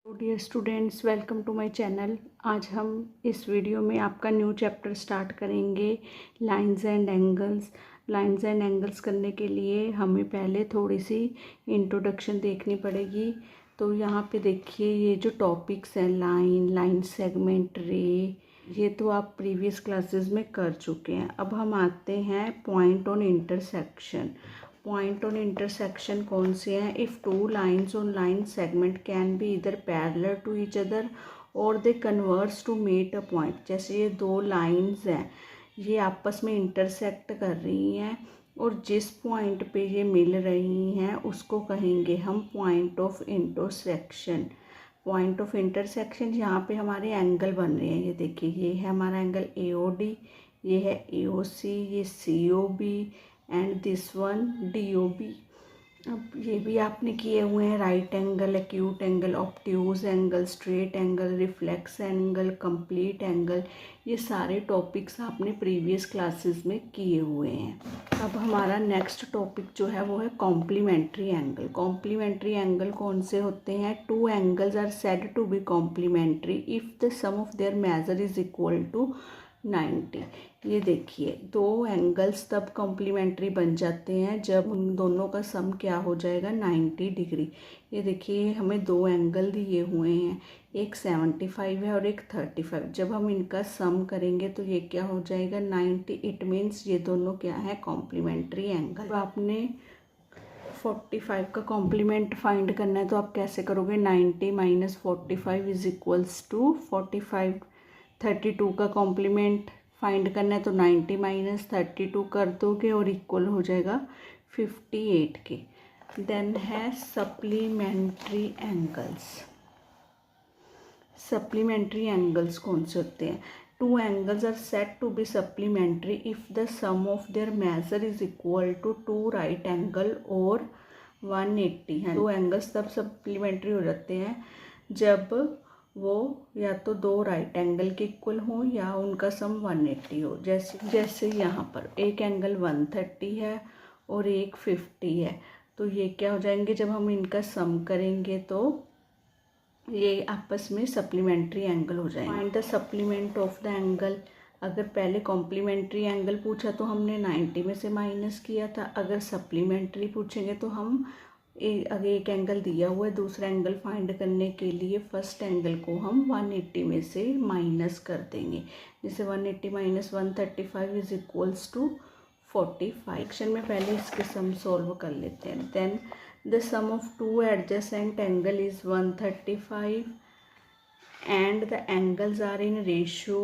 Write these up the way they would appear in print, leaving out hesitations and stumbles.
तो dear students, welcome to my channel. आज हम इस वीडियो में आपका न्यू चैप्टर स्टार्ट करेंगे, lines and angles. Lines and angles करने के लिए हमें पहले थोड़ी सी इंट्रोडक्शन देखनी पड़ेगी। तो यहाँ पे देखिए, ये जो टॉपिक्स हैं, लाइन सेगमेंट, रे, ये तो आप प्रीवियस क्लासेस में कर चुके हैं। अब हम आते हैं point on intersection. Point on intersection कौन से हैं? If two lines on line segment can be इधर पैरेलल टू ईच अदर और they converse to meet a point. जैसे ये दो लाइन्स हैं, ये आपस में इंटरसेक्ट कर रही हैं और जिस पॉइंट पे ये मिल रही हैं उसको कहेंगे हम point of intersection. Point of intersection, यहाँ पे हमारे एंगल बन रहे हैं। ये देखिए, ये है हमारा एंगल AOD, ये है AOC, ये COB and this one DOB। अब ये भी आपने किए हुए हैं, right angle, acute angle, obtuse angle, straight angle, reflex angle, complete angle. ये सारे टॉपिक्स आपने प्रीवियस क्लासेस में किए हुए हैं। अब हमारा नेक्स्ट टॉपिक जो है वो है कॉम्प्लीमेंट्री एंगल। कॉम्प्लीमेंट्री एंगल कौन से होते हैं? Two angles are said to be complementary if the sum of their measure is equal to 90। ये देखिए, दो एंगल्स तब कॉम्प्लीमेंट्री बन जाते हैं जब उन दोनों का सम क्या हो जाएगा, 90 डिग्री। ये देखिए, हमें दो एंगल दिए हुए हैं, एक 75 है और एक 35। जब हम इनका सम करेंगे तो ये क्या हो जाएगा, 90। इट मीन्स ये दोनों क्या है, कॉम्प्लीमेंट्री एंगल। तो आपने 45 का कॉम्प्लीमेंट फाइंड करना है तो आप कैसे करोगे? 90 माइनस 45 इज इक्वल्स टू 45। 32 का कॉम्प्लीमेंट फाइंड करना है तो 90 माइनस 32 कर दोगे और इक्वल हो जाएगा 58 के। देन है सप्लीमेंट्री एंगल्स। सप्लीमेंट्री एंगल्स कौन से होते हैं? Two angles are said to be supplementary if the sum of their measure is equal to two right angle और 180 है। दो एंगल्स तब सप्लीमेंट्री हो जाते हैं जब वो या तो दो राइट एंगल के इक्वल हो या उनका सम 180 हो। जैसे यहाँ पर एक एंगल 130 है और एक 50 है, तो ये क्या हो जाएंगे, जब हम इनका सम करेंगे तो ये आपस में सप्लीमेंट्री एंगल हो जाएंगे। Find the supplement of the angle. अगर पहले कॉम्प्लीमेंट्री एंगल पूछा तो हमने 90 में से माइनस किया था। अगर सप्लीमेंट्री पूछेंगे तो हम अगर एक एंगल दिया हुआ है, दूसरा एंगल फाइंड करने के लिए फर्स्ट एंगल को हम 180 में से माइनस कर देंगे। जैसे 180 minus 135 is equals to 45। Section में पहले इसके सम सॉल्व कर लेते हैं। Then the sum of two adjacent angle is 135 and the angles are in ratio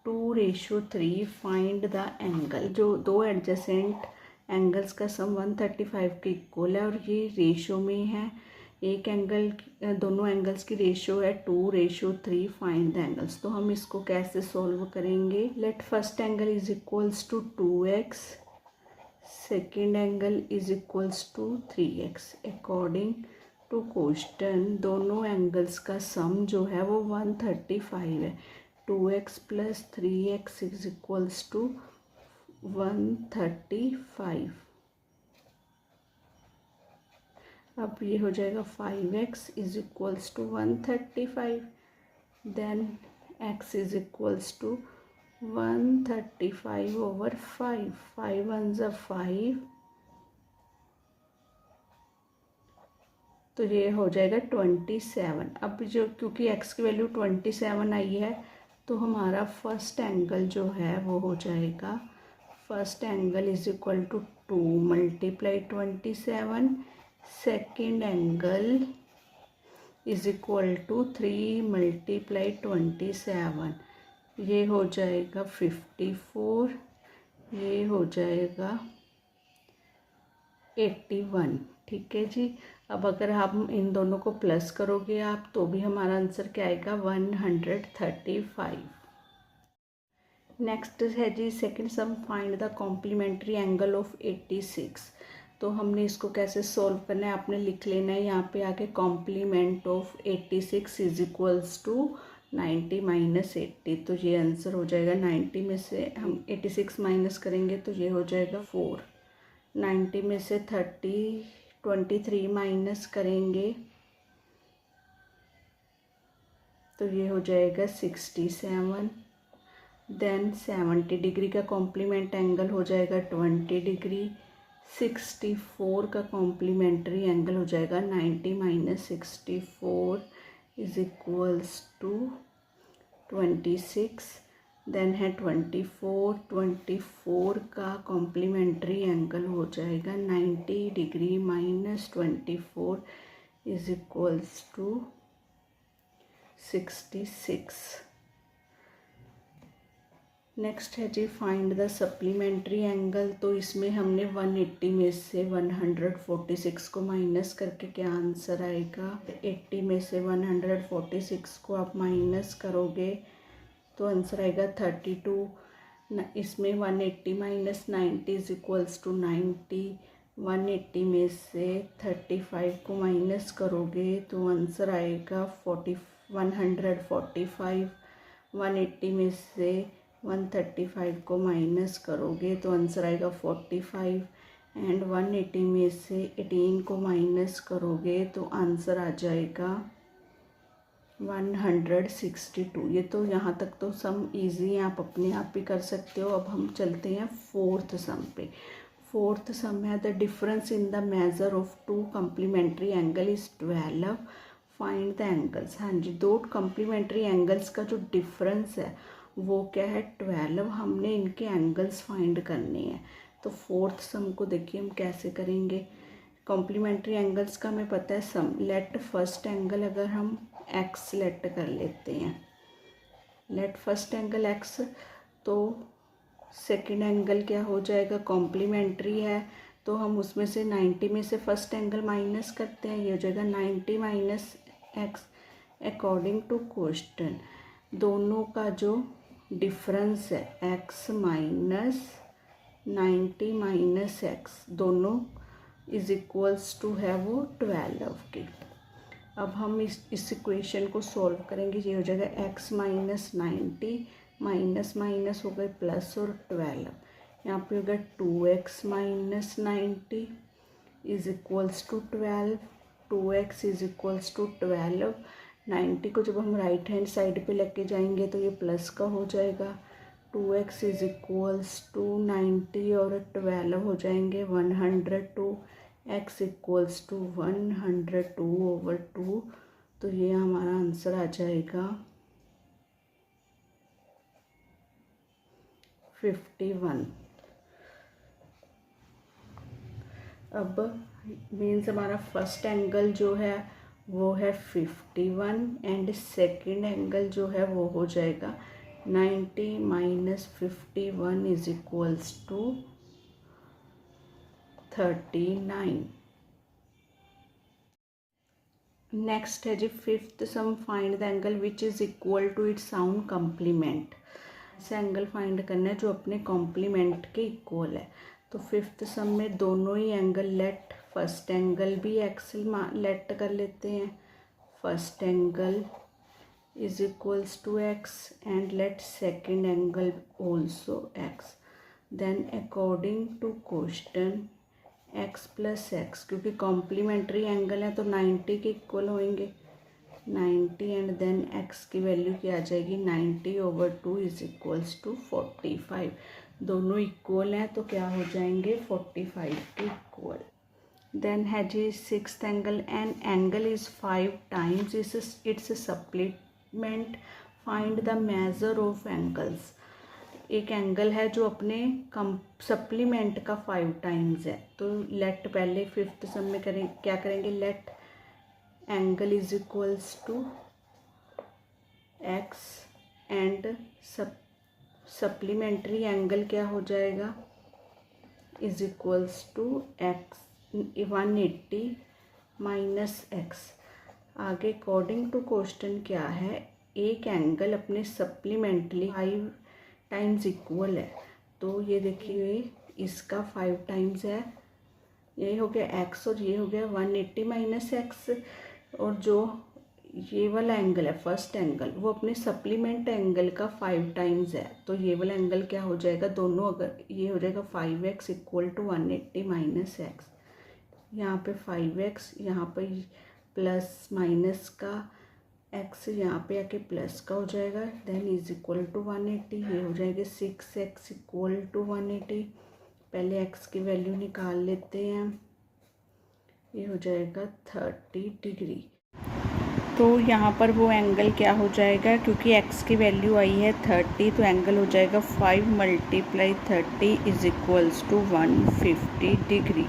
2:3. Find the angle. जो दो एडजेसेंट एंगल्स का सम 135 के इक्वल है और ये रेशियो में है, एक एंगल, दोनों एंगल्स की रेशियो है 2:3। Find the angles. तो हम इसको कैसे सॉल्व करेंगे? Let first angle is equals to 2x, second angle is equals to 3x। According to question दोनों एंगल्स का सम जो है वो 135 है। 2x plus 3x is equals to 135। अब ये हो जाएगा 5x is equals to 135। Then x is equals to 135 over 5। 5 1 ज़ा 5, तो ये हो जाएगा 27। अब जो क्योंकि x की वैल्यू 27 आई है तो हमारा फर्स्ट एंगल जो है वो हो जाएगा, first angle is equal to 2 multiply 27। Second angle is equal to 3 multiply 27। ये हो जाएगा 54, ये हो जाएगा 81। ठीक है जी। अब अगर हम इन दोनों को प्लस करोगे आप तो भी हमारा आंसर क्या आएगा, 135। नेक्स्ट है जी second sum, find the complementary angle of 86। तो हमने इसको कैसे सॉल्व करना है, आपने लिख लेना है यहाँ पे आके, complement of 86 is equals to 90 minus 80। तो ये आंसर हो जाएगा, 90 में से हम 86 माइनस करेंगे तो ये हो जाएगा 4। 90 में से 23 माइनस करेंगे तो ये हो जाएगा 67। देन 70 डिग्री का कॉम्प्लीमेंट एंगल हो जाएगा 20 डिग्री। 64 का कॉम्प्लीमेंट्री एंगल हो जाएगा 90 minus 64 is equals to 26। Then है 24 का कॉम्प्लीमेंट्री एंगल हो जाएगा 90 degree minus 24 is equals to 66। Next है जी फाइंड द सप्लीमेंट्री एंगल। तो इसमें हमने 180 में से 146 को माइनस करके क्या आंसर आएगा। 80 में से 146 को आप माइनस करोगे तो आंसर आएगा 32। इसमें 180 माइनस 90 इज इक्वल्स टू 90। 180 में से 35 को माइनस करोगे तो आंसर आएगा 145। 180 में से 135 को माइनस करोगे तो आंसर आएगा 45। एंड 180 में से 18 को माइनस करोगे तो आंसर आ जाएगा 162। ये तो यहाँ तक तो सम इजी है, आप अपने आप ही कर सकते हो। अब हम चलते हैं फोर्थ सम पे। फोर्थ सम है the difference in the measure of two complementary angle is 12। Find the angles. हाँ जी, दो कम्प्लीमेंट्री एंगल्स का जो डिफरेंस है वो क्या है 12। हमने इनके एंगल्स फाइंड करने हैं। तो फोर्थ सम को देखिए हम कैसे करेंगे। कॉम्प्लीमेंट्री एंगल्स का हमें पता है सम। लेट फर्स्ट एंगल अगर हम x सेलेक्ट कर लेते हैं, लेट फर्स्ट एंगल x, तो सेकंड एंगल क्या हो जाएगा, कॉम्प्लीमेंट्री है तो हम उसमें से 90 में से फर्स्ट एंगल माइनस करते हैं। ये हो जाएगा 90 minus x according to question. दोनों का जो डिफरेंस है x माइनस 90 माइनस x, दोनों इज इक्वल्स टू है वो 12 के। अब हम इस इक्वेशन को सॉल्व करेंगे। ये हो जाएगा x माइनस 90 माइनस माइनस हो गए प्लस और 12। यहाँ पे होगा 2x minus 90 is equals to 12। 2x is equals to 12। 90 को जब हम राइट हैंड साइड पे लेके जाएंगे तो ये प्लस का हो जाएगा। 2x इज इक्वल्स टू 90 और 12 हो जाएंगे 102। x equals to 102/2। तो ये हमारा आंसर आ जाएगा 51। अब मीन्स हमारा फर्स्ट एंगल जो है वो है 51 एंड सेकेंड एंगल जो है वो हो जाएगा 90 minus 51 is equals to 39। Next है जी fifth sum. Find the angle which is equal to its own complement. ऐसा एंगल फाइंड करना है जो अपने कॉम्प्लीमेंट के इक्वल है। तो फिफ्थ सम में दोनों ही एंगल लेट फर्स्ट एंगल भी एक्स लेट कर लेते हैं। First angle is equals to x and let second angle also x. Then according to question x plus x, क्योंकि कॉम्प्लीमेंट्री एंगल है तो 90 के इक्वल होंगे 90 एंड देन x की वैल्यू क्या आ जाएगी 90/2 इज इक्वल्स टू 45। दोनों इक्वल हैं तो क्या हो जाएंगे 45 के इक्वल। देन है जी sixth angle. An angle is 5 times its supplement. Find the measure of angles. एक एंगल है जो अपने सप्लीमेंट का 5 टाइम्स है। तो लेट पहले फिफ्थ सम में करें क्या करेंगे, let angle is equals to x and supplementary angle क्या हो जाएगा is equals to x 180 minus x. आगे अकॉर्डिंग टू क्वेश्चन क्या है, एक एंगल अपने सप्लीमेंट्री 5 टाइम्स इक्वल है। तो ये देखिए इसका 5 टाइम्स है, ये हो गया x और ये हो गया 180 माइनस एक्स। और जो ये वाला एंगल है फर्स्ट एंगल वो अपने सप्लीमेंट एंगल का 5 टाइम्स है। तो ये वाला एंगल क्या हो जाएगा, दोनों अगर ये हो जाएगा 5x equal to 180 minus x. यहाँ पे 5x, यहाँ पे प्लस माइनस का एक्स यहाँ पे आके प्लस का हो जाएगा, देन इज इक्वल टू 180, ये हो जाएगा 6x इक्वल टू 180। पहले एक्स की वैल्यू निकाल लेते हैं, ये हो जाएगा 30 डिग्री। तो यहाँ पर वो एंगल क्या हो जाएगा, क्योंकि एक्स की वैल्यू आई है 30, तो एंगल हो जाएगा 5 × 30 इज इक्वल्स टू 150 डिग्री।